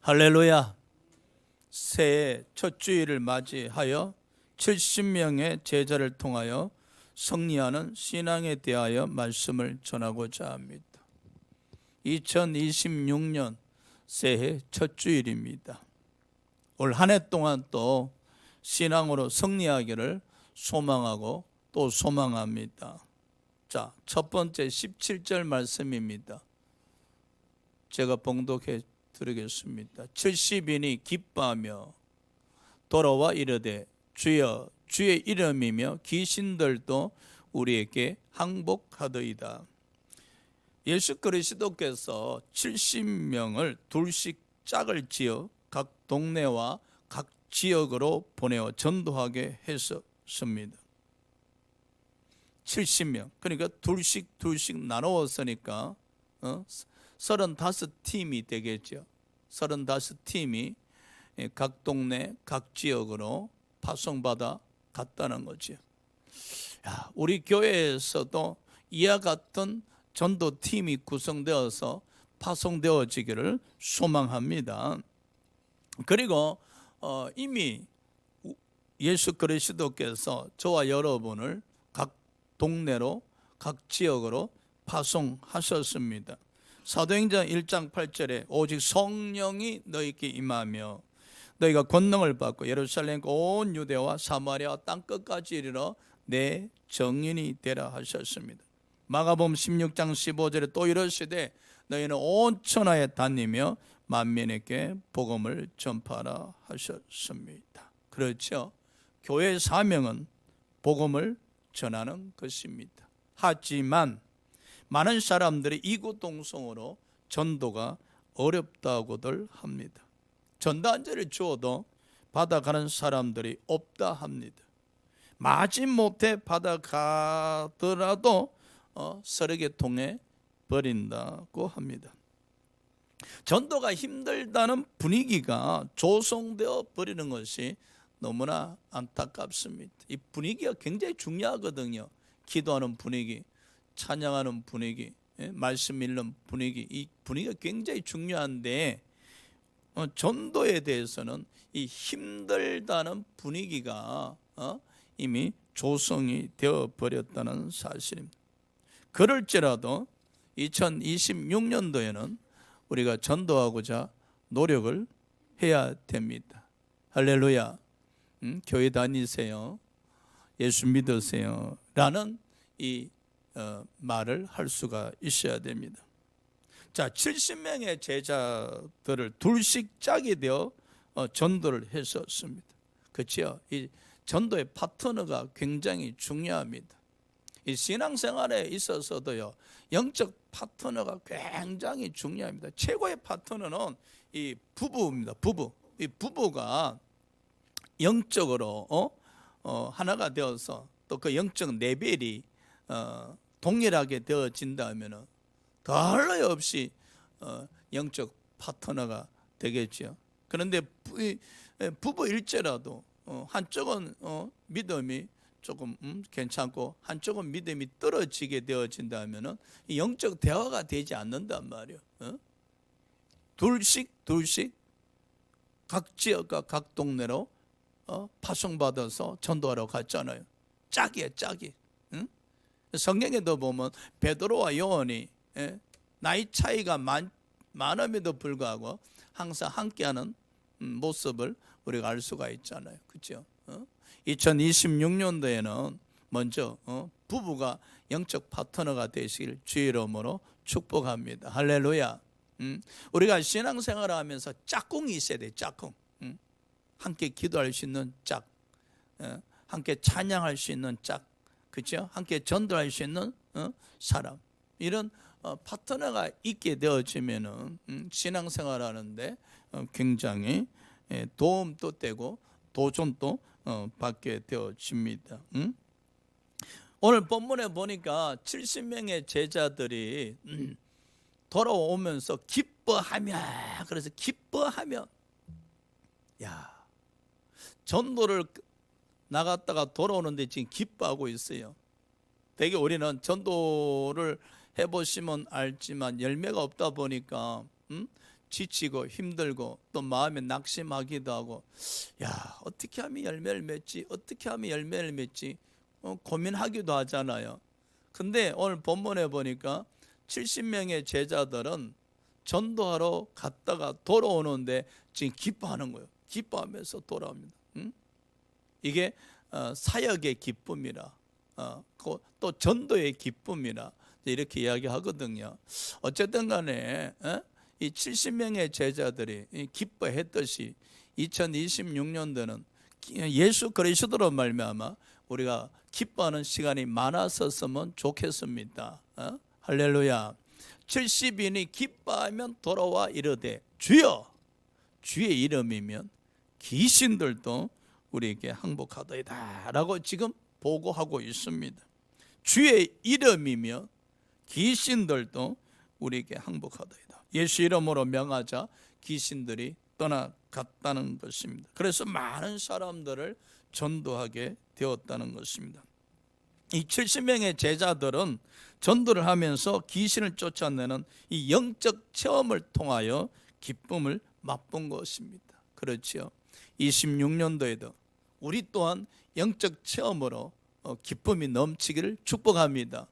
할렐루야. 새해 첫 주일을 맞이하여 70명의 제자를 통하여 승리하는 신앙에 대하여 말씀을 전하고자 합니다. 2026년 새해 첫 주일입니다. 올 한 해 동안 또 신앙으로 승리하기를 소망하고 또 소망합니다. 자, 첫 번째 17절 말씀입니다. 제가 봉독해 드리겠습니다. 70인이 기뻐하며 돌아와 이르되 주여 주의 이름이며 귀신들도 우리에게 항복하더이다. 예수 그리스도께서 70명을 둘씩 짝을 지어 각 동네와 각 지역으로 보내어 전도하게 했었습니다. 70명, 그러니까 둘씩 나누었으니까 35팀이 되겠죠. 35팀이 각 동네, 각 지역으로 파송받아 갔다는 거죠. 우리 교회에서도 이와 같은 전도팀이 구성되어서 파송되어지기를 소망합니다. 그리고 이미 예수 그리스도께서 저와 여러분을 각 동네로, 각 지역으로 파송하셨습니다. 사도행전 1장 8절에 오직 성령이 너희에게 임하며 너희가 권능을 받고 예루살렘 온 유대와 사마리아 땅끝까지 이르러 내 증인이 되라 하셨습니다. 마가복음 16장 15절에 또 이르시되 너희는 온 천하에 다니며 만민에게 복음을 전파하라 하셨습니다. 그렇죠. 교회의 사명은 복음을 전하는 것입니다. 하지만 많은 사람들이 이구동성으로 전도가 어렵다고들 합니다. 전단지를 주어도 받아가는 사람들이 없다 합니다. 마지못해 받아가더라도 쓰레기통에 버린다고 합니다. 전도가 힘들다는 분위기가 조성되어 버리는 것이 너무나 안타깝습니다. 이 분위기가 굉장히 중요하거든요. 기도하는 분위기, 찬양하는 분위기, 말씀 읽는 분위기, 이 분위기가 굉장히 중요한데 전도에 대해서는 이 힘들다는 분위기가 이미 조성이 되어 버렸다는 사실입니다. 그럴지라도 2026년도에는 우리가 전도하고자 노력을 해야 됩니다. 할렐루야. 교회 다니세요, 예수 믿으세요 라는 이 말을 할 수가 있어야 됩니다. 자, 70명의 제자들을 둘씩 짝이 되어 전도를 했었습니다. 그렇죠? 이 전도의 파트너가 굉장히 중요합니다. 이 신앙생활에 있어서도요, 영적 파트너가 굉장히 중요합니다. 최고의 파트너는 이 부부입니다. 이 부부가 영적으로 하나가 되어서 또 그 영적 레벨이 동일하게 되어진다면 더할 없이 영적 파트너가 되겠죠. 그런데 부부일지라도 한쪽은 믿음이 조금 괜찮고 한쪽은 믿음이 떨어지게 되어진다면 영적 대화가 되지 않는단 말이에요. 둘씩 각 지역과 각 동네로 파송받아서 전도하러 갔잖아요. 짝이. 성경에도 보면 베드로와 요한이 나이 차이가 많음에도 불구하고 항상 함께하는 모습을 우리가 알 수가 있잖아요. 그렇죠? 2026년도에는 먼저 부부가 영적 파트너가 되시길 주의 이름으로 축복합니다. 할렐루야. 우리가 신앙생활을 하면서 짝꿍이 있어야 돼. 짝꿍. 함께 기도할 수 있는 짝, 함께 찬양할 수 있는 짝, 그렇죠? 함께 전도할 수 있는 사람. 이런 파트너가 있게 되어지면은 신앙생활하는데 굉장히 도움도 되고 도전도 받게 되어집니다. 오늘 본문에 보니까 70명의 제자들이 돌아오면서 기뻐하며, 그래서 기뻐하며, 전도를 나갔다가 돌아오는데 지금 기뻐하고 있어요. 되게 우리는 전도를 해보시면 알지만 열매가 없다 보니까 지치고 힘들고 또 마음에 낙심하기도 하고, 야, 어떻게 하면 열매를 맺지? 어떻게 하면 열매를 맺지? 고민하기도 하잖아요. 근데 오늘 본문에 보니까 70명의 제자들은 전도하러 갔다가 돌아오는데 지금 기뻐하는 거예요. 기뻐하면서 돌아옵니다. 이게 사역의 기쁨이라, 또 전도의 기쁨이라 이렇게 이야기하거든요. 어쨌든 간에 이 70명의 제자들이 기뻐했듯이 2026년도는 예수 그리스도로 말미암아 우리가 기뻐하는 시간이 많았었으면 좋겠습니다. 할렐루야. 70인이 기뻐하면 돌아와 이르되 주여, 주의 이름이면 귀신들도 우리에게 항복하더이다 라고 지금 보고하고 있습니다. 주의 이름이면 귀신들도 우리에게 항복하더이다. 예수 이름으로 명하자 귀신들이 떠나갔다는 것입니다. 그래서 많은 사람들을 전도하게 되었다는 것입니다. 이 70명의 제자들은 전도를 하면서 귀신을 쫓아내는 이 영적 체험을 통하여 기쁨을 맛본 것입니다. 그렇죠. 26년도에도 우리 또한 영적 체험으로 기쁨이 넘치기를 축복합니다.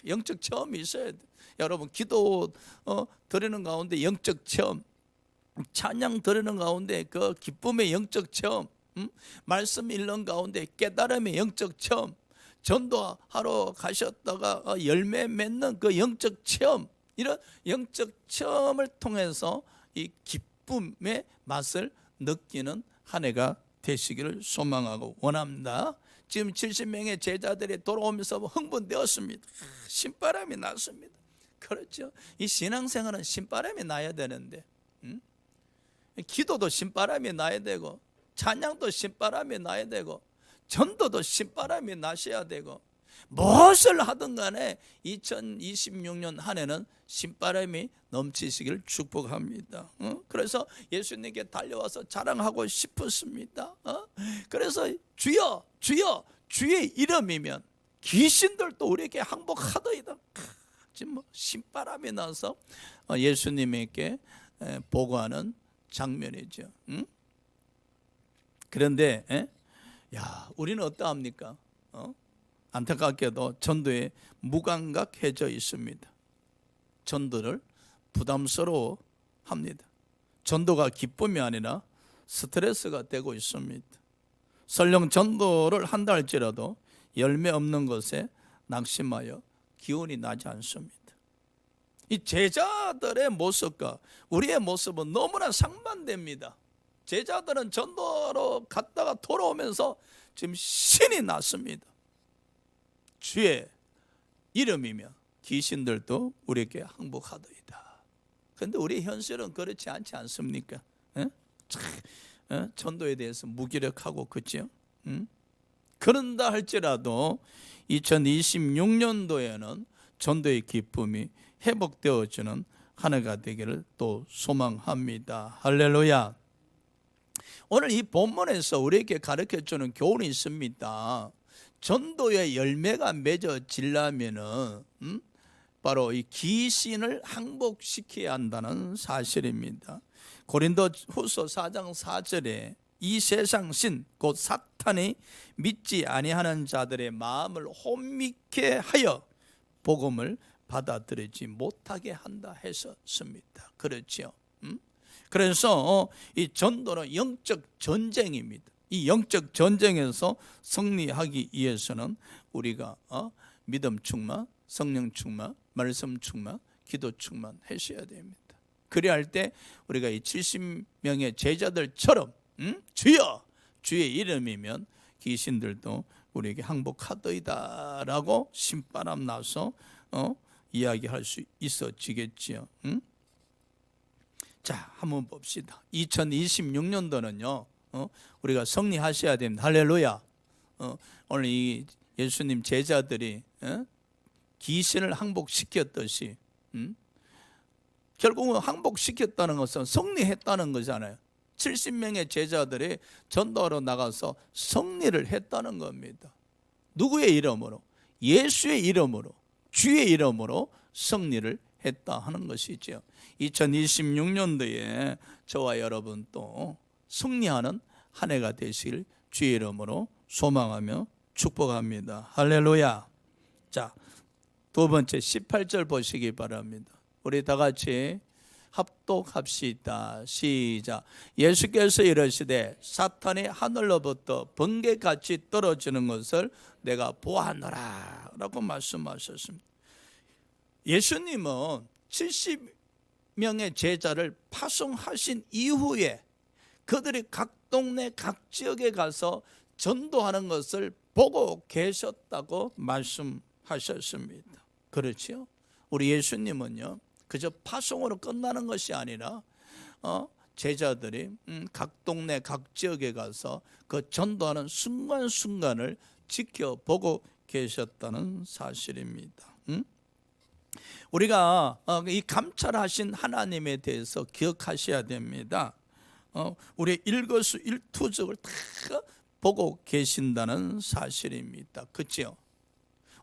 영적 체험이 있어야 돼. 여러분, 기도 드리는 가운데 영적 체험, 찬양 드리는 가운데 그 기쁨의 영적 체험, 말씀 읽는 가운데 깨달음의 영적 체험, 전도하러 가셨다가 열매 맺는 그 영적 체험, 이런 영적 체험을 통해서 이 기쁨의 맛을 느끼는 한 해가 되시기를 소망하고 원합니다. 지금 70명의 제자들이 돌아오면서 흥분되었습니다. 신바람이 났습니다. 그렇죠. 이 신앙생활은 신바람이 나야 되는데, 기도도 신바람이 나야 되고, 찬양도 신바람이 나야 되고, 전도도 신바람이 나셔야 되고, 무엇을 하든 간에 2026년 한 해는 신바람이 넘치시기를 축복합니다. 그래서 예수님께 달려와서 자랑하고 싶었습니다. 그래서 주여, 주여, 주의 이름이면 귀신들도 우리에게 항복하더이다. 지금 뭐 신바람이 나서 예수님에게 보고하는 장면이죠. 그런데 우리는 어떠합니까? 안타깝게도 전도에 무감각해져 있습니다. 전도를 부담스러워 합니다. 전도가 기쁨이 아니라 스트레스가 되고 있습니다. 설령 전도를 한다 할지라도 열매 없는 것에 낙심하여 기운이 나지 않습니다. 이 제자들의 모습과 우리의 모습은 너무나 상반됩니다. 제자들은 전도로 갔다가 돌아오면서 지금 신이 났습니다. 주의 이름이며 귀신들도 우리에게 항복하더이다. 그런데 우리 현실은 그렇지 않지 않습니까? 전도에 대해서 무기력하고, 그렇죠? 그런다 할지라도 2026년도에는 전도의 기쁨이 회복되어지는 한 해가 되기를 또 소망합니다. 할렐루야. 오늘 이 본문에서 우리에게 가르쳐주는 교훈이 있습니다. 전도의 열매가 맺어지려면은 바로 이 귀신을 항복시켜야 한다는 사실입니다. 고린도후서 4장 4절에 이 세상 신 곧 사탄이 믿지 아니하는 자들의 마음을 혼미케 하여 복음을 받아들이지 못하게 한다 했었습니다. 그렇죠? 그래서 이 전도는 영적 전쟁입니다. 이 영적 전쟁에서 승리하기 위해서는 우리가 믿음 충만, 성령 충만, 말씀 충만, 기도 충만 하셔야 됩니다. 그래야 때 우리가 이 70명의 제자들처럼 주여, 주의 이름이면 귀신들도 우리에게 항복하더이다 라고 신바람 나서 이야기할 수 있어지겠지요. 자, 한번 봅시다. 2026년도는요 우리가 승리하셔야 됩니다. 할렐루야. 오늘 이 예수님 제자들이 귀신을 항복시켰듯이 결국은 항복시켰다는 것은 승리했다는 거잖아요. 70명의 제자들이 전도하러 나가서 승리를 했다는 겁니다. 누구의 이름으로? 예수의 이름으로, 주의 이름으로 승리를 했다 하는 것이죠. 2026년도에 저와 여러분 또 승리하는 한 해가 되시길 주의 이름으로 소망하며 축복합니다. 할렐루야. 자, 두 번째 18절 보시기 바랍니다. 우리 다 같이 합독합시다. 시작. 예수께서 이르시되 사탄이 하늘로부터 번개같이 떨어지는 것을 내가 보았노라 라고 말씀하셨습니다. 예수님은 70명의 제자를 파송하신 이후에 그들이 각 동네 각 지역에 가서 전도하는 것을 보고 계셨다고 말씀하셨습니다. 그렇죠? 우리 예수님은요 그저 파송으로 끝나는 것이 아니라 제자들이 각 동네 각 지역에 가서 그 전도하는 순간순간을 지켜보고 계셨다는 사실입니다. 우리가 이 감찰하신 하나님에 대해서 기억하셔야 됩니다. 우리의 일거수일투족을 다 보고 계신다는 사실입니다. 그렇죠?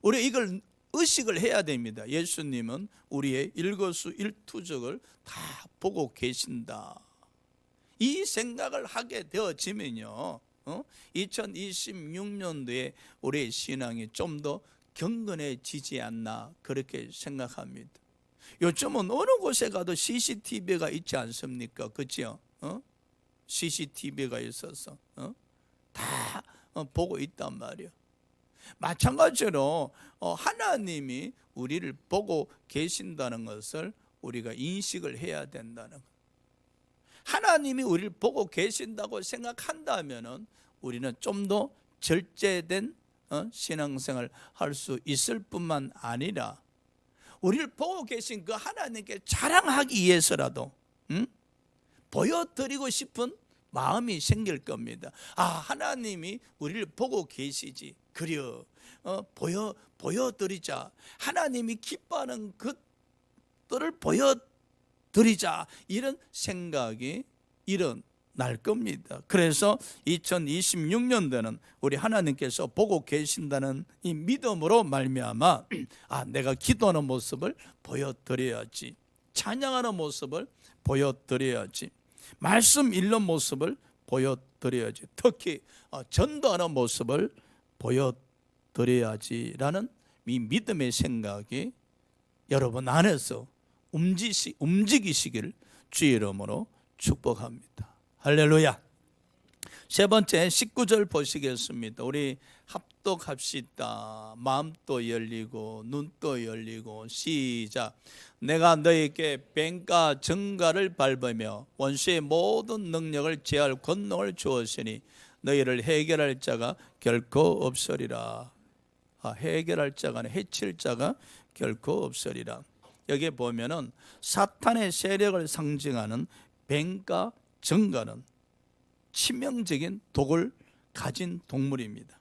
우리 이걸 의식을 해야 됩니다. 예수님은 우리의 일거수일투족을 다 보고 계신다. 이 생각을 하게 되어지면요 2026년도에 우리의 신앙이 좀 더 경건해지지 않나 그렇게 생각합니다. 요즘은 어느 곳에 가도 CCTV가 있지 않습니까? 그렇죠? CCTV가 있어서 다 보고 있단 말이에요. 마찬가지로 하나님이 우리를 보고 계신다는 것을 우리가 인식을 해야 된다는 것. 하나님이 우리를 보고 계신다고 생각한다면 우리는 좀 더 절제된 신앙생활을 할 수 있을 뿐만 아니라 우리를 보고 계신 그 하나님께 자랑하기 위해서라도 보여드리고 싶은 마음이 생길 겁니다. 하나님이 우리를 보고 계시지. 그려 보여드리자. 하나님이 기뻐하는 것들을 보여드리자. 이런 생각이 일어날 겁니다. 그래서 2026년도는 우리 하나님께서 보고 계신다는 이 믿음으로 말미암아 내가 기도하는 모습을 보여드려야지. 찬양하는 모습을 보여드려야지. 말씀 읽는 모습을 보여드려야지. 특히 전도하는 모습을 보여드려야지라는 이 믿음의 생각이 여러분 안에서 움직이시길 주의 이름으로 축복합니다. 할렐루야. 세 번째 19절 보시겠습니다. 우리 합독합시다. 마음도 열리고 눈도 열리고 시작. 내가 너에게 뱀과 정갈을 밟으며 원수의 모든 능력을 제할 권능을 주었으니 너희를 해결할 자가 결코 없으리라. 해결할 자가 아니라 해칠 자가 결코 없으리라. 여기에 보면은 사탄의 세력을 상징하는 뱀과 정갈은 치명적인 독을 가진 동물입니다.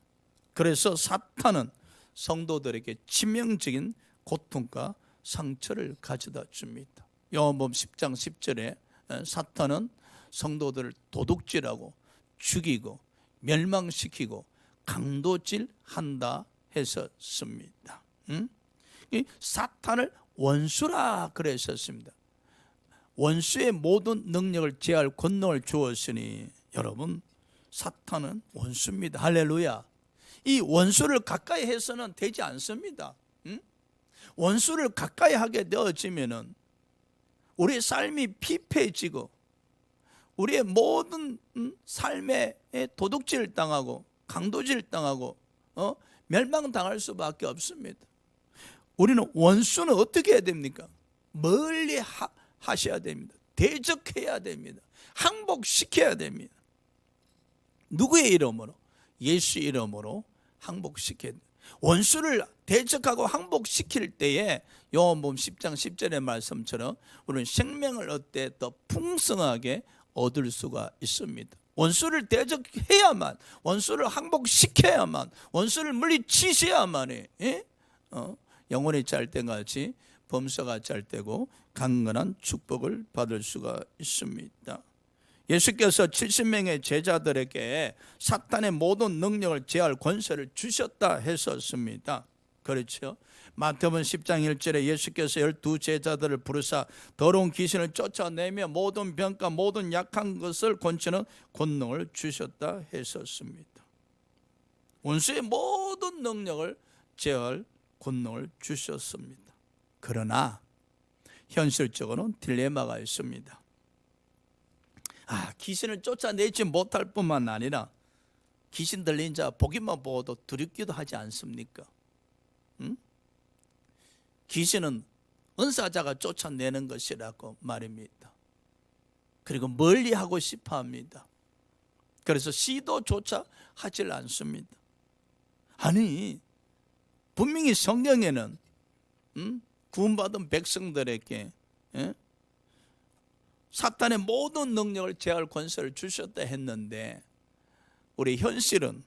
그래서 사탄은 성도들에게 치명적인 고통과 상처를 가져다 줍니다. 요한복음 10장 10절에 사탄은 성도들을 도둑질하고 죽이고 멸망시키고 강도질한다 했었습니다. 이 사탄을 원수라 그랬었습니다. 원수의 모든 능력을 제할 권능을 주었으니 여러분 사탄은 원수입니다. 할렐루야. 이 원수를 가까이 해서는 되지 않습니다. 원수를 가까이 하게 되어지면은 우리의 삶이 피폐해지고 우리의 모든 삶에 도둑질 당하고 강도질 당하고 멸망당할 수밖에 없습니다. 우리는 원수는 어떻게 해야 됩니까? 멀리 하셔야 됩니다. 대적해야 됩니다. 항복시켜야 됩니다. 누구의 이름으로? 예수 이름으로 항복시켜야 됩니다. 원수를 대적하고 항복시킬 때에 요한복음 10장 10절의 말씀처럼 우리는 생명을 얻되 더 풍성하게 얻을 수가 있습니다. 원수를 대적해야만, 원수를 항복시켜야만, 원수를 물리치셔야만이 영혼이 짤 때같이 범사가 짤 때고 강건한 축복을 받을 수가 있습니다. 예수께서 70명의 제자들에게 사탄의 모든 능력을 제할 권세를 주셨다 했었습니다. 그렇죠? 마태복음 10장 1절에 예수께서 12 제자들을 부르사 더러운 귀신을 쫓아내며 모든 병과 모든 약한 것을 고치는 권능을 주셨다 했었습니다. 원수의 모든 능력을 제어할 권능을 주셨습니다. 그러나 현실적으로는 딜레마가 있습니다. 귀신을 쫓아내지 못할 뿐만 아니라 귀신 들린 자 보기만 보고도 두렵기도 하지 않습니까? 귀신은 은사자가 쫓아내는 것이라고 말입니다. 그리고 멀리 하고 싶어 합니다. 그래서 시도조차 하질 않습니다. 아니, 분명히 성경에는 구원받은 백성들에게 사탄의 모든 능력을 제어할 권세를 주셨다 했는데 우리 현실은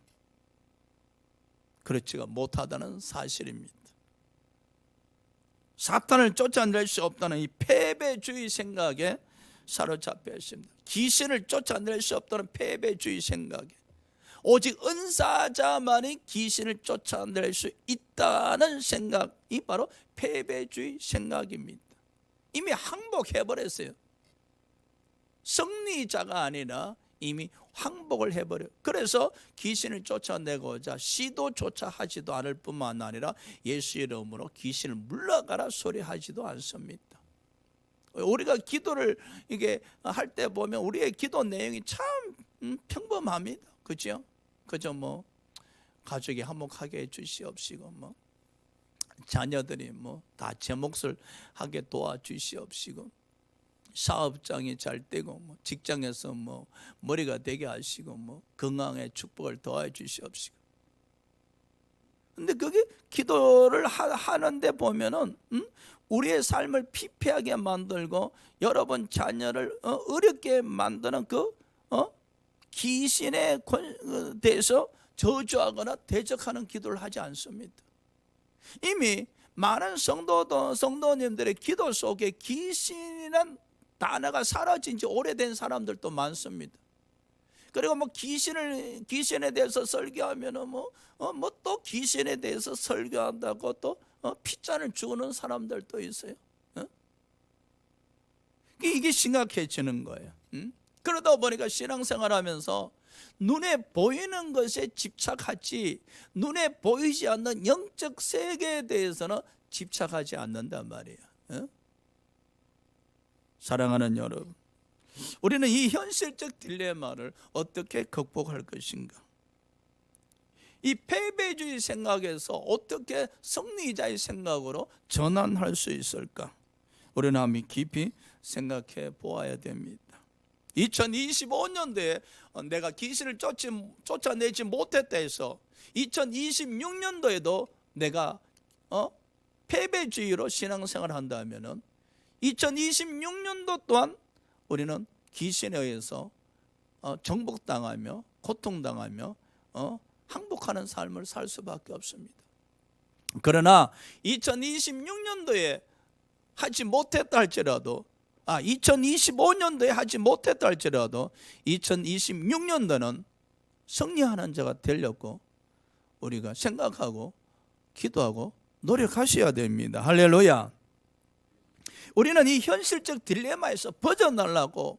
그렇지가 못하다는 사실입니다. 사탄을 쫓아낼 수 없다는 이 패배주의 생각에 사로잡혀 있습니다. 귀신을 쫓아낼 수 없다는 패배주의 생각에 오직 은사자만이 귀신을 쫓아낼 수 있다는 생각이 바로 패배주의 생각입니다. 이미 항복해버렸어요. 승리자가 아니라 이미 항복을 해버려요. 그래서 귀신을 쫓아내고자 시도조차 하지도 않을 뿐만 아니라 예수 이름으로 귀신을 물러가라 소리하지도 않습니다. 우리가 기도를 이게 할 때 보면 우리의 기도 내용이 참 평범합니다. 그죠? 그저 뭐 가족이 화목하게 해주시옵시고 뭐 자녀들이 뭐 다 제 몫을 하게 도와주시옵시고 사업장이 잘 되고 뭐 직장에서 뭐 머리가 되게 하시고 뭐 건강의 축복을 더해 주시옵시고. 근데 그게 기도를 하는데 보면은 우리의 삶을 피폐하게 만들고 여러분 자녀를 어렵게 만드는 그 귀신에 대해서 저주하거나 대적하는 기도를 하지 않습니다. 이미 많은 성도님들의 기도 속에 귀신이란 단어가 사라진 지 오래된 사람들도 많습니다. 그리고 뭐 귀신에 대해서 설교하면은 뭐 또 귀신에 대해서 설교한다고 또 핏잔을 주는 사람들도 있어요. 이게 심각해지는 거예요. 그러다 보니까 신앙생활하면서 눈에 보이는 것에 집착하지 눈에 보이지 않는 영적 세계에 대해서는 집착하지 않는단 말이에요. 사랑하는 여러분, 우리는 이 현실적 딜레마를 어떻게 극복할 것인가? 이 패배주의 생각에서 어떻게 승리자의 생각으로 전환할 수 있을까? 우리는 한번 깊이 생각해 보아야 됩니다. 2025년도에 내가 귀신을 쫓아내지 못했다 해서 2026년도에도 내가 패배주의로 신앙생활을 한다면은 2026년도 또한 우리는 귀신에 의해서 정복당하며 고통당하며 항복하는 삶을 살 수밖에 없습니다. 그러나 2026년도에 하지 못했다 할지라도 2025년도에 하지 못했다 할지라도 2026년도는 승리하는 자가 되려고 우리가 생각하고 기도하고 노력하셔야 됩니다. 할렐루야. 우리는 이 현실적 딜레마에서 벗어나려고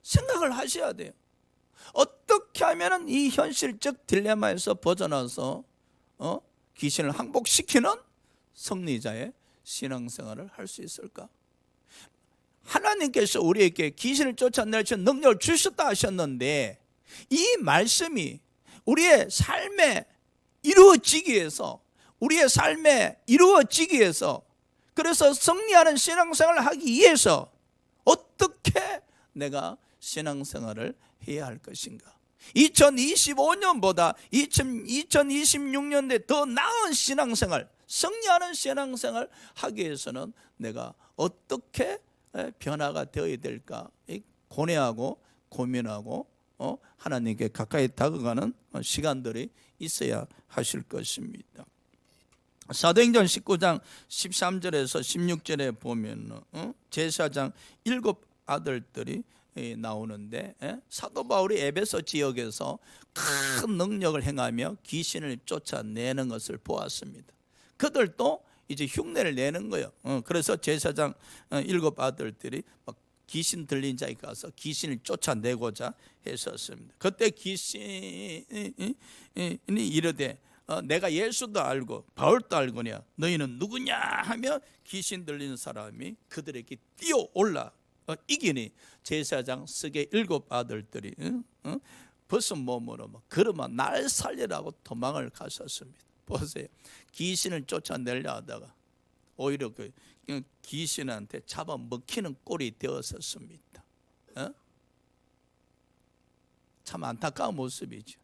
생각을 하셔야 돼요. 어떻게 하면 이 현실적 딜레마에서 벗어나서 귀신을 항복시키는 승리자의 신앙생활을 할 수 있을까? 하나님께서 우리에게 귀신을 쫓아낼 수 있는 능력을 주셨다 하셨는데 이 말씀이 우리의 삶에 이루어지기 위해서 그래서 승리하는 신앙생활을 하기 위해서 어떻게 내가 신앙생활을 해야 할 것인가? 2025년보다 2026년에 더 나은 신앙생활, 승리하는 신앙생활 하기 위해서는 내가 어떻게 변화가 되어야 될까? 고뇌하고 고민하고 하나님께 가까이 다가가는 시간들이 있어야 하실 것입니다. 사도행전 19장 13절에서 16절에 보면 제사장 7 아들들이 나오는데 사도 바울이 에베소 지역에서 큰 능력을 행하며 귀신을 쫓아내는 것을 보았습니다. 그들도 이제 흉내를 내는 거예요. 그래서 제사장 7 아들들이 막 귀신 들린 자에 가서 귀신을 쫓아내고자 했었습니다. 그때 귀신이 이르되 내가 예수도 알고 바울도 알거냐 너희는 누구냐 하며 귀신 들린 사람이 그들에게 뛰어올라 이기니 제사장 스게 7 아들들이 벗은 몸으로 걸으며 날 살리라고 도망을 갔었습니다. 보세요. 귀신을 쫓아내려 하다가 오히려 그 귀신한테 잡아먹히는 꼴이 되었었습니다. 참 안타까운 모습이죠.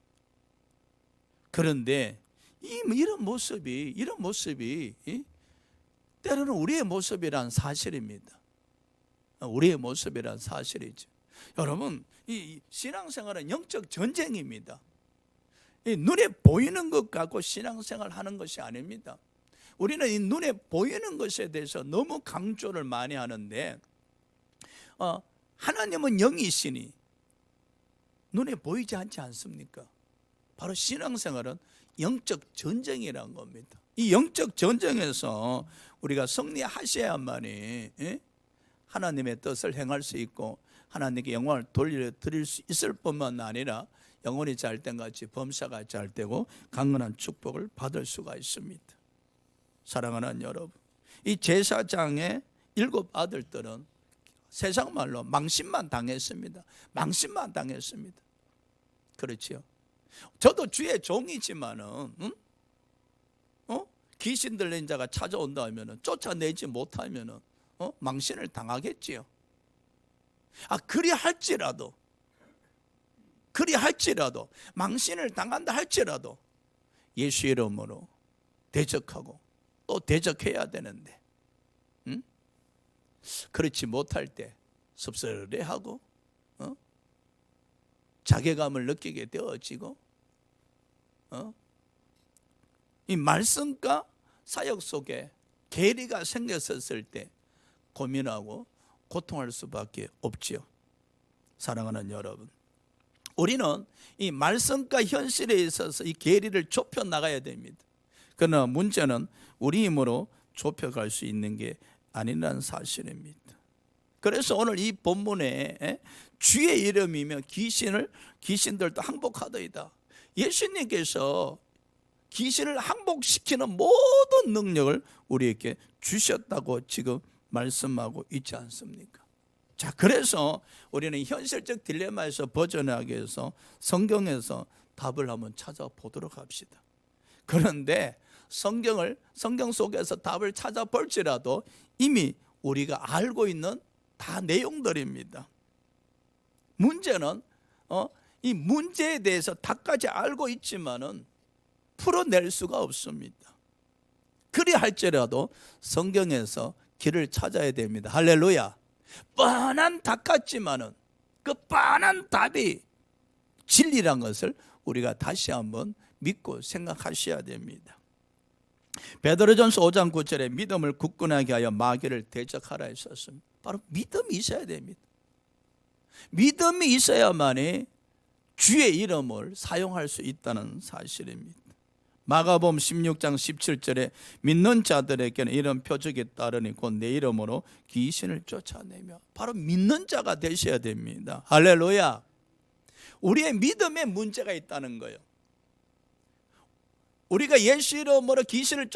그런데 이런 모습이 때로는 우리의 모습이란 사실입니다. 우리의 모습이란 사실이죠. 여러분, 이 신앙생활은 영적 전쟁입니다. 이 눈에 보이는 것 갖고 신앙생활 하는 것이 아닙니다. 우리는 이 눈에 보이는 것에 대해서 너무 강조를 많이 하는데 하나님은 영이시니 눈에 보이지 않지 않습니까? 바로 신앙생활은 영적 전쟁이라는 겁니다. 이 영적 전쟁에서 우리가 승리하셔야만이 하나님의 뜻을 행할 수 있고 하나님께 영광을 돌려드릴 수 있을 뿐만 아니라 영혼이 잘된 같이 범사가 잘되고 강건한 축복을 받을 수가 있습니다. 사랑하는 여러분, 이 제사장의 7 아들들은 세상 말로 망신만 당했습니다. 망신만 당했습니다. 그렇지요. 저도 주의 종이지만은 귀신 들린 자가 찾아온다 하면은 쫓아내지 못하면은 망신을 당하겠지요. 그리할지라도 망신을 당한다 할지라도 예수 이름으로 대적하고 또 대적해야 되는데 그렇지 못할 때 섭섭해하고 자괴감을 느끼게 되어지고 이 말씀과 사역 속에 괴리가 생겼었을 때 고민하고 고통할 수밖에 없지요. 사랑하는 여러분, 우리는 이 말씀과 현실에 있어서 이 괴리를 좁혀 나가야 됩니다. 그러나 문제는 우리 힘으로 좁혀갈 수 있는 게 아니라는 사실입니다. 그래서 오늘 이 본문에 주의 이름이며 귀신들도 항복하더이다. 예수님께서 귀신을 항복시키는 모든 능력을 우리에게 주셨다고 지금 말씀하고 있지 않습니까? 자, 그래서 우리는 현실적 딜레마에서 벗어나기 위해서 성경에서 답을 한번 찾아보도록 합시다. 그런데 성경 속에서 답을 찾아볼지라도 이미 우리가 알고 있는 다 내용들입니다. 문제는 이 문제에 대해서 다까지 알고 있지만은 풀어낼 수가 없습니다. 그리할지라도 성경에서 길을 찾아야 됩니다. 할렐루야. 뻔한 답 같지만은 그 뻔한 답이 진리란 것을 우리가 다시 한번 믿고 생각하셔야 됩니다. 베드로전서 5장 9절에 믿음을 굳건하게 하여 마귀를 대적하라 했었습니다. 바로 믿음이 있어야 됩니다. 믿음이 있어야만이 주의 이름을 사용할 수 있다는 사실입니다. 마가복음 16장 17절에 믿는 자들에게는 이런 표적이 따르니 곧 내 이름으로 귀신을 쫓아내며, 바로 믿는 자가 되셔야 됩니다. 할렐루야. 우리의 믿음에 문제가 있다는 거예요. 우리가 예수 이름으로 귀신을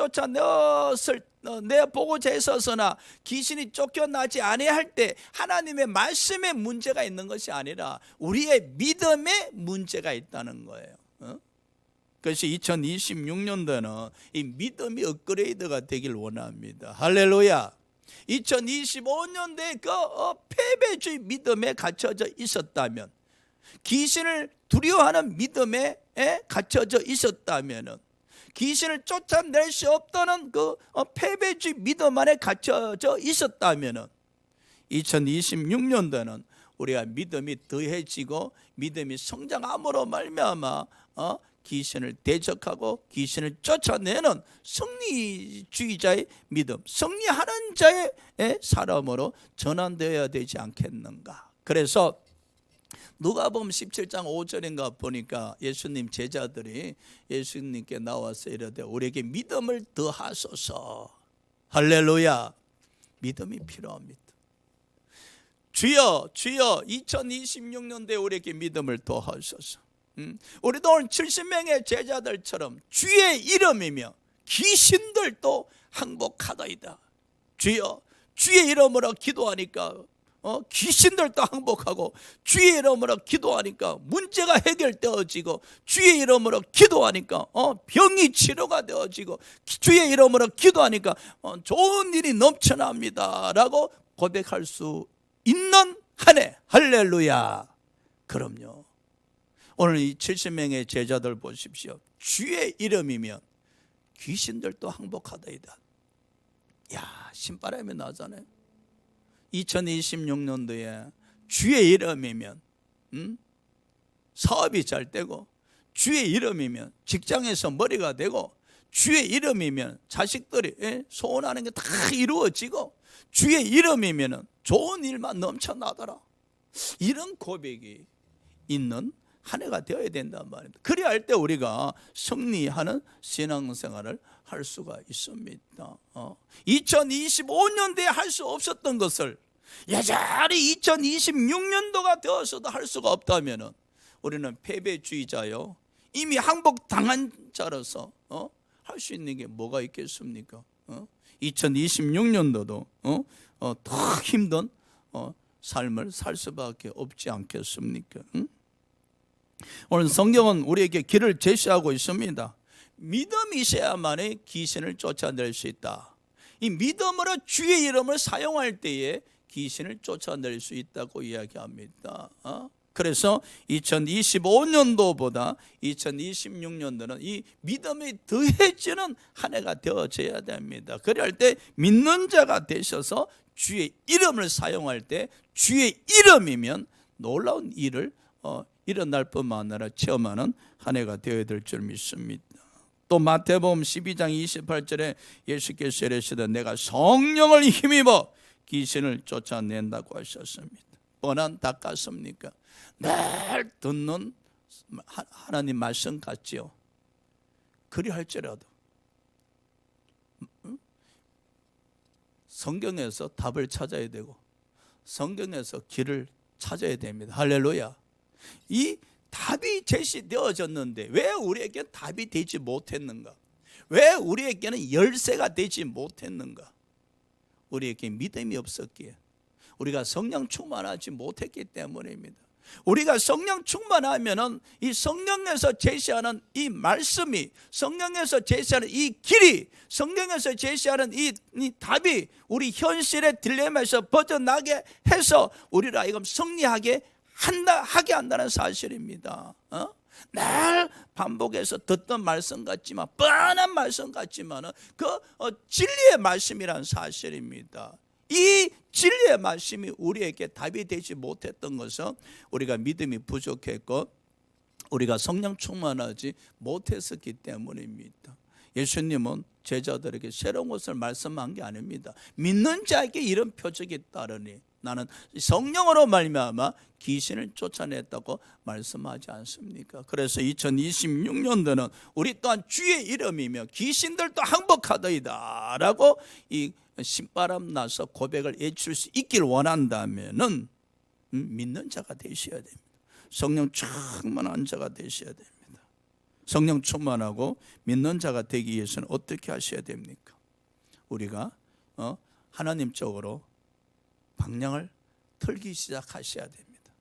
내보고자 했었으나 귀신이 쫓겨나지 아니할 때 하나님의 말씀에 문제가 있는 것이 아니라 우리의 믿음에 문제가 있다는 거예요. 그래서 2026년도는 이 믿음이 업그레이드가 되길 원합니다. 할렐루야. 2025년도에 그 패배주의 믿음에 갇혀져 있었다면, 귀신을 두려워하는 믿음에 갇혀져 있었다면, 귀신을 쫓아낼 수 없다는 그 패배주의 믿음 안에 갇혀져 있었다면 2026년도는 우리가 믿음이 더해지고 믿음이 성장함으로 말미암아 귀신을 대적하고 귀신을 쫓아내는 승리주의자의 믿음, 승리하는 자의 사람으로 전환되어야 되지 않겠는가. 그래서 누가복음 17장 5절인가 보니까 예수님 제자들이 예수님께 나와서 이르되 우리에게 믿음을 더하소서. 할렐루야. 믿음이 필요합니다. 주여 주여 2026년도에 우리에게 믿음을 더하소서. 우리도 오늘 70명의 제자들처럼 주의 이름이며 귀신들도 항복하더이다. 주여 주의 이름으로 기도하니까 귀신들도 항복하고, 주의 이름으로 기도하니까 문제가 해결되어지고, 주의 이름으로 기도하니까 병이 치료가 되어지고, 주의 이름으로 기도하니까 좋은 일이 넘쳐납니다 라고 고백할 수 있는 한 해. 할렐루야. 그럼요. 오늘 이 70명의 제자들 보십시오. 주의 이름이면 귀신들도 항복하더이다. 야, 신바람이 나잖아요. 2026년도에 주의 이름이면 사업이 잘 되고, 주의 이름이면 직장에서 머리가 되고, 주의 이름이면 자식들이 소원하는 게 다 이루어지고, 주의 이름이면 좋은 일만 넘쳐나더라. 이런 고백이 있는 한 해가 되어야 된단 말입니다. 그래야 할 때 우리가 승리하는 신앙생활을 할 수가 있습니다. 2025년도에 할 수 없었던 것을 여전히 2026년도가 되어서도 할 수가 없다면 우리는 패배주의자요, 이미 항복당한 자로서 할 수 있는 게 뭐가 있겠습니까? 2026년도도 더 힘든 삶을 살 수밖에 없지 않겠습니까? 오늘 성경은 우리에게 길을 제시하고 있습니다. 믿음이 있어야만이 귀신을 쫓아낼 수 있다. 이 믿음으로 주의 이름을 사용할 때에 귀신을 쫓아낼 수 있다고 이야기합니다. 그래서 2025년도보다 2026년도는 이 믿음이 더해지는 한 해가 되어져야 됩니다. 그럴 때 믿는 자가 되셔서 주의 이름을 사용할 때 주의 이름이면 놀라운 일을 일어날 뿐만 아니라 체험하는 한 해가 되어야 될 줄 믿습니다. 또 마태복음 12장 28절에 예수께서 이르시되 내가 성령을 힘입어 귀신을 쫓아낸다고 하셨습니다. 뻔한 닭같습니까? 늘 듣는 하나님 말씀 같지요. 그리할지라도 성경에서 답을 찾아야 되고, 성경에서 길을 찾아야 됩니다. 할렐루야. 이 답이 제시되어졌는데 왜 우리에게 답이 되지 못했는가? 왜 우리에게는 열쇠가 되지 못했는가? 우리에게 믿음이 없었기에, 우리가 성령 충만하지 못했기 때문입니다. 우리가 성령 충만하면은 이 성령에서 제시하는 이 말씀이, 성령에서 제시하는 이 길이, 성령에서 제시하는 이 답이 우리 현실의 딜레마에서 벗어나게 해서 우리를 하여금 승리하게 하게 한다는 사실입니다. 늘 반복해서 듣던 말씀 같지만, 뻔한 말씀 같지만 그 진리의 말씀이란 사실입니다. 이 진리의 말씀이 우리에게 답이 되지 못했던 것은 우리가 믿음이 부족했고 우리가 성령 충만하지 못했었기 때문입니다. 예수님은 제자들에게 새로운 것을 말씀한 게 아닙니다. 믿는 자에게 이런 표적이 따르니 나는 성령으로 말미암아 귀신을 쫓아냈다고 말씀하지 않습니까? 그래서 2026년도는 우리 또한 주의 이름이며 귀신들도 항복하더이다 라고 이 신바람 나서 고백을 외칠 수 있길 원한다면은 믿는 자가 되셔야 됩니다. 성령 충만한 자가 되셔야 됩니다. 성령 충만하고 믿는 자가 되기 위해서는 어떻게 하셔야 됩니까? 우리가 하나님 쪽으로 방향을 틀기 시작하셔야 됩니다.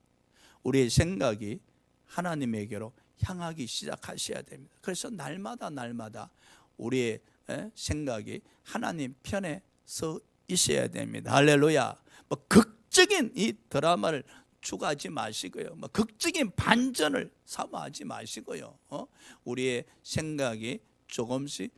우리의 생각이 하나님에게로 향하기 시작하셔야 됩니다. 그래서 날마다 우리의 생각이 하나님 편에 서 있어야 됩니다. 할렐루야. 극적인 이 드라마를 추구하지 마시고요, 극적인 반전을 사모하지 마시고요, 우리의 생각이 조금씩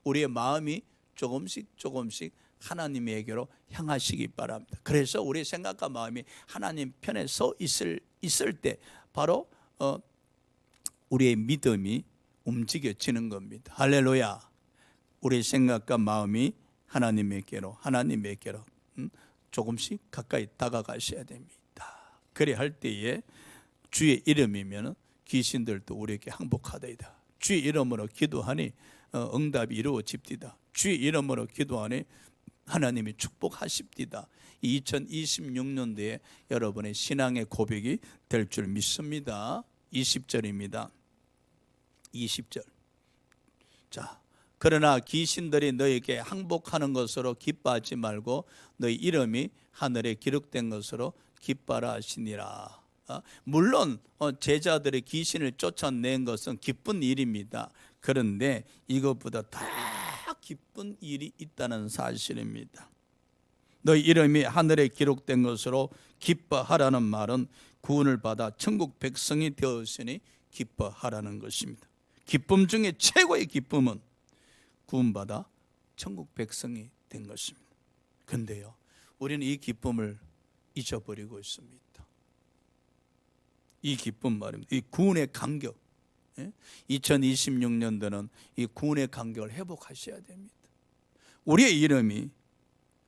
우리의 마음이 조금씩 하나님에게로 향하시기 바랍니다. 그래서 우리의 생각과 마음이 하나님 편에 서 있을 때 바로 우리의 믿음이 움직여지는 겁니다. 할렐루야. 우리의 생각과 마음이 하나님에게로 조금씩 가까이 다가가셔야 됩니다. 그래 할 때에 주의 이름이면 귀신들도 우리에게 항복하다이다. 주의 이름으로 기도하니 응답이 이루어집디다. 주의 이름으로 기도하니 하나님이 축복하십디다. 2026년도에 여러분의 신앙의 고백이 될 줄 믿습니다. 20절입니다. 20절. 자, 그러나 귀신들이 너에게 항복하는 것으로 기뻐하지 말고 너희 이름이 하늘에 기록된 것으로 기뻐라 하시니라. 물론 제자들의 귀신을 쫓아낸 것은 기쁜 일입니다. 그런데 이것보다 더 기쁜 일이 있다는 사실입니다. 너희 이름이 하늘에 기록된 것으로 기뻐하라는 말은 구원을 받아 천국 백성이 되었으니 기뻐하라는 것입니다. 기쁨 중에 최고의 기쁨은 구원받아 천국 백성이 된 것입니다. 그런데요, 우리는 이 기쁨을 잊어버리고 있습니다. 이 기쁨 말입니다. 이 구원의 간격. 2026년도는 이 구원의 간격을 회복하셔야 됩니다. 우리의 이름이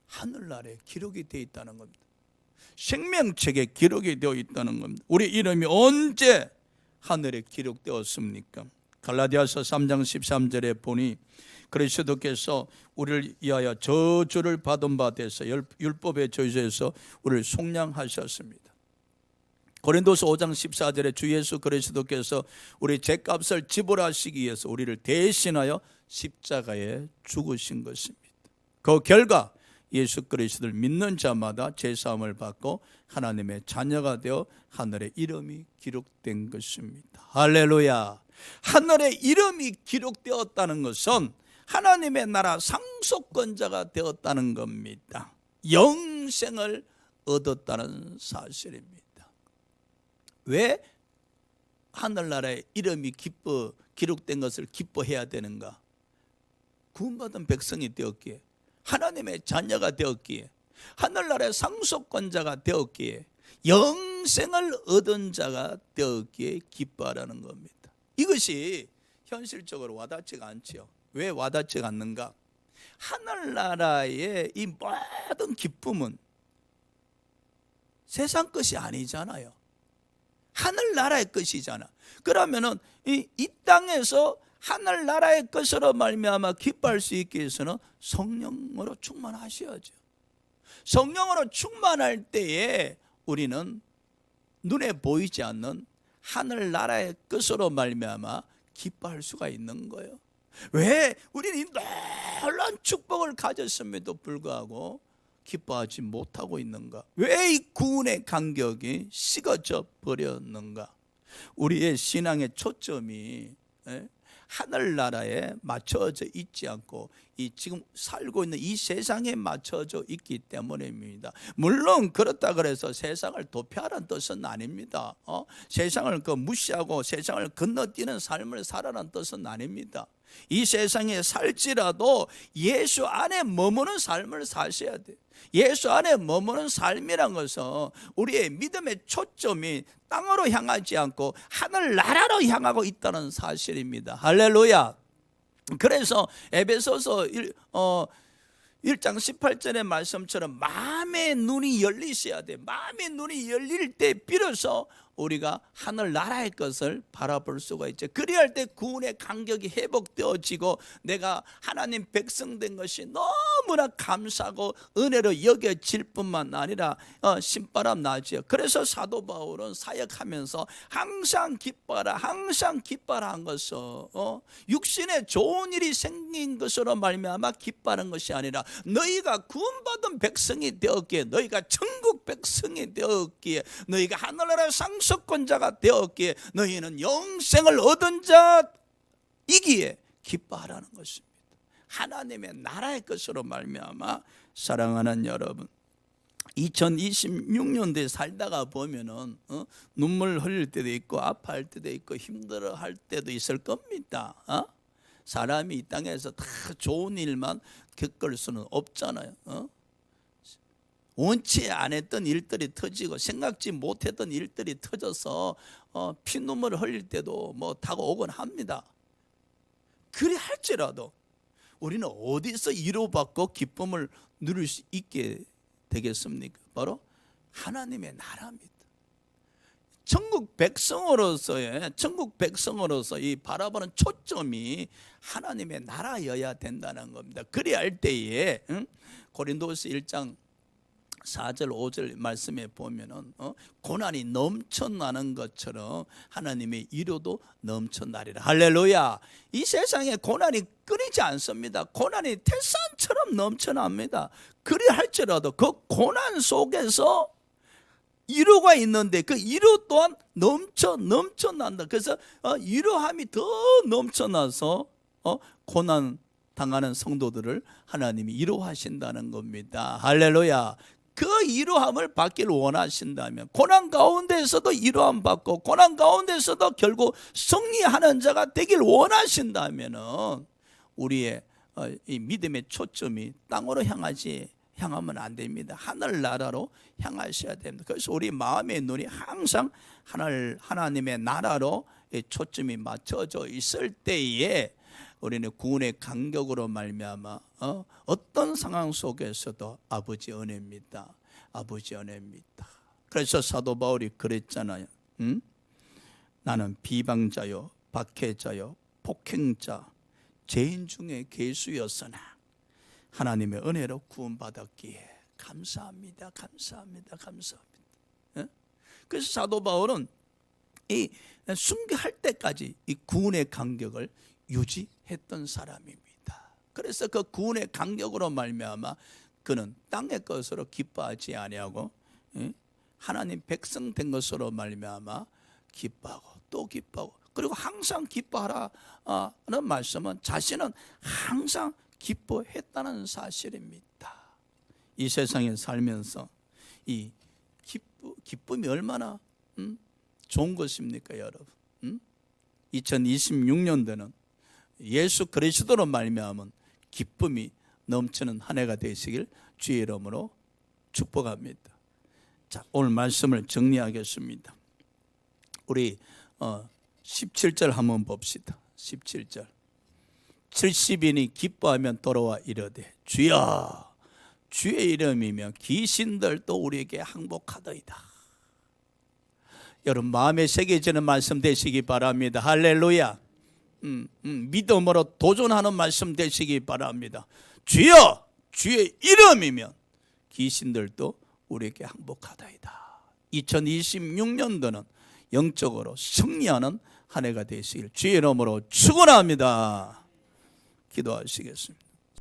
하늘나라에 기록이 되어 있다는 겁니다. 생명책에 기록이 되어 있다는 겁니다. 우리 이름이 언제 하늘에 기록되었습니까? 갈라디아서 3장 13절에 보니 그리스도께서 우리를 위하여 저주를 받은 바 되서 율법의 저주에서 우리를 속량하셨습니다. 고린도서 5장 14절에 주 예수 그리스도께서 우리 죄값을 지불하시기 위해서 우리를 대신하여 십자가에 죽으신 것입니다. 그 결과 예수 그리스도를 믿는 자마다 죄사함을 받고 하나님의 자녀가 되어 하늘에 이름이 기록된 것입니다. 할렐루야. 하늘에 이름이 기록되었다는 것은 하나님의 나라 상속권자가 되었다는 겁니다. 영생을 얻었다는 사실입니다. 왜 하늘나라에 이름이 기록된 것을 기뻐해야 되는가? 구원받은 백성이 되었기에, 하나님의 자녀가 되었기에, 하늘나라의 상속권자가 되었기에, 영생을 얻은 자가 되었기에 기뻐하라는 겁니다. 이것이 현실적으로 와닿지가 않지요. 왜 와닿지가 않는가? 하늘나라의 이 모든 기쁨은 세상 것이 아니잖아요. 하늘나라의 것이잖아. 그러면은 이 땅에서 하늘나라의 것으로 말미암아 기뻐할 수 있기 위해서는 성령으로 충만하셔야죠. 성령으로 충만할 때에 우리는 눈에 보이지 않는 하늘나라의 것으로 말미암아 기뻐할 수가 있는 거예요. 왜? 우리는 이 놀라운 축복을 가졌음에도 불구하고 기뻐하지 못하고 있는가? 왜 이 구원의 간격이 식어져 버렸는가? 우리의 신앙의 초점이 하늘나라에 맞춰져 있지 않고 이 지금 살고 있는 이 세상에 맞춰져 있기 때문입니다. 물론 그렇다 그래서 세상을 도피하라는 뜻은 아닙니다. 세상을 무시하고 세상을 건너뛰는 삶을 살아라는 뜻은 아닙니다. 이 세상에 살지라도 예수 안에 머무는 삶을 사셔야 돼요. 예수 안에 머무는 삶이란 것은 우리의 믿음의 초점이 땅으로 향하지 않고 하늘나라로 향하고 있다는 사실입니다. 할렐루야. 그래서 에베소서 1장 18절의 말씀처럼 마음의 눈이 열리셔야 돼. 마음의 눈이 열릴 때 비로소 우리가 하늘나라의 것을 바라볼 수가 있죠. 그리할 때 구원의 간격이 회복되어지고 내가 하나님 백성 된 것이 너무나 감사하고 은혜로 여겨질 뿐만 아니라 신바람 나죠. 그래서 사도 바울은 사역하면서 항상 기뻐하라 한 것은 육신에 좋은 일이 생긴 것으로 말미암아 기뻐하는 것이 아니라 너희가 구원받은 백성이 되었기에, 너희가 천국 백성이 되었기에, 너희가 하늘나라의 상속권자가 되었기에, 너희는 영생을 얻은 자이기에 기뻐하라는 것입니다. 하나님의 나라의 것으로 말미암아 사랑하는 여러분, 2026년도에 살다가 보면은 눈물 흘릴 때도 있고 아파할 때도 있고 힘들어할 때도 있을 겁니다. 사람이 이 땅에서 다 좋은 일만 겪을 수는 없잖아요. 원치 않았던 일들이 터지고 생각지 못했던 일들이 터져서 피눈물을 흘릴 때도 뭐 다가오곤 합니다. 그래 할지라도 우리는 어디서 위로받고 기쁨을 누릴 수 있게 되겠습니까? 바로 하나님의 나라입니다. 천국 백성으로서 이 바라보는 초점이 하나님의 나라여야 된다는 겁니다. 그래야 할 때에 고린도서 1장 4절 5절 말씀에 보면은 고난이 넘쳐나는 것처럼 하나님의 위로도 넘쳐나리라. 할렐루야. 이 세상에 고난이 끊이지 않습니다. 고난이 태산처럼 넘쳐납니다. 그래 할지라도 그 고난 속에서 위로가 있는데 그 위로 또한 넘쳐난다. 그래서 위로함이 더 넘쳐나서 고난 당하는 성도들을 하나님이 위로하신다는 겁니다. 할렐루야. 그 위로함을 받기를 원하신다면 고난 가운데서도 위로함 받고 고난 가운데서도 결국 승리하는 자가 되길 원하신다면 우리의 이 믿음의 초점이 땅으로 향하면 안 됩니다. 하늘나라로 향하셔야 됩니다. 그래서 우리 마음의 눈이 항상 하나님의 나라로 초점이 맞춰져 있을 때에 우리는 구원의 간격으로 말미암아 어떤 상황 속에서도 아버지 은혜입니다. 아버지 은혜입니다. 그래서 사도 바울이 그랬잖아요. 나는 비방자요 박해자요 폭행자 죄인 중에 괴수였으나 하나님의 은혜로 구원받았기에 감사합니다. 그래서 사도 바울은 이 순교할 때까지 이 구원의 간격을 유지했던 사람입니다. 그래서 그 구원의 간격으로 말미암아 그는 땅의 것으로 기뻐하지 아니하고 하나님 백성 된 것으로 말미암아 기뻐하고 또 기뻐하고 그리고 항상 기뻐하라는 말씀은 자신은 항상 기뻐했다는 사실입니다. 이 세상에 살면서 이 기쁨이 얼마나 좋은 것입니까, 여러분? 2026년도는 예수 그리스도로 말미암은 기쁨이 넘치는 한 해가 되시길 주의 이름으로 축복합니다. 자, 오늘 말씀을 정리하겠습니다. 우리 17절 한번 봅시다. 17절. 70인이 기뻐하면 돌아와 이르되 주여 주의 이름이며 귀신들도 우리에게 항복하더이다. 여러분 마음에 새겨지는 말씀 되시기 바랍니다. 할렐루야. 믿음으로 도전하는 말씀 되시기 바랍니다. 주여 주의 이름이면 귀신들도 우리에게 항복하다이다. 2026년도는 영적으로 승리하는 한 해가 되시길 주의 이름으로 축원합니다. 기도하시겠습니다.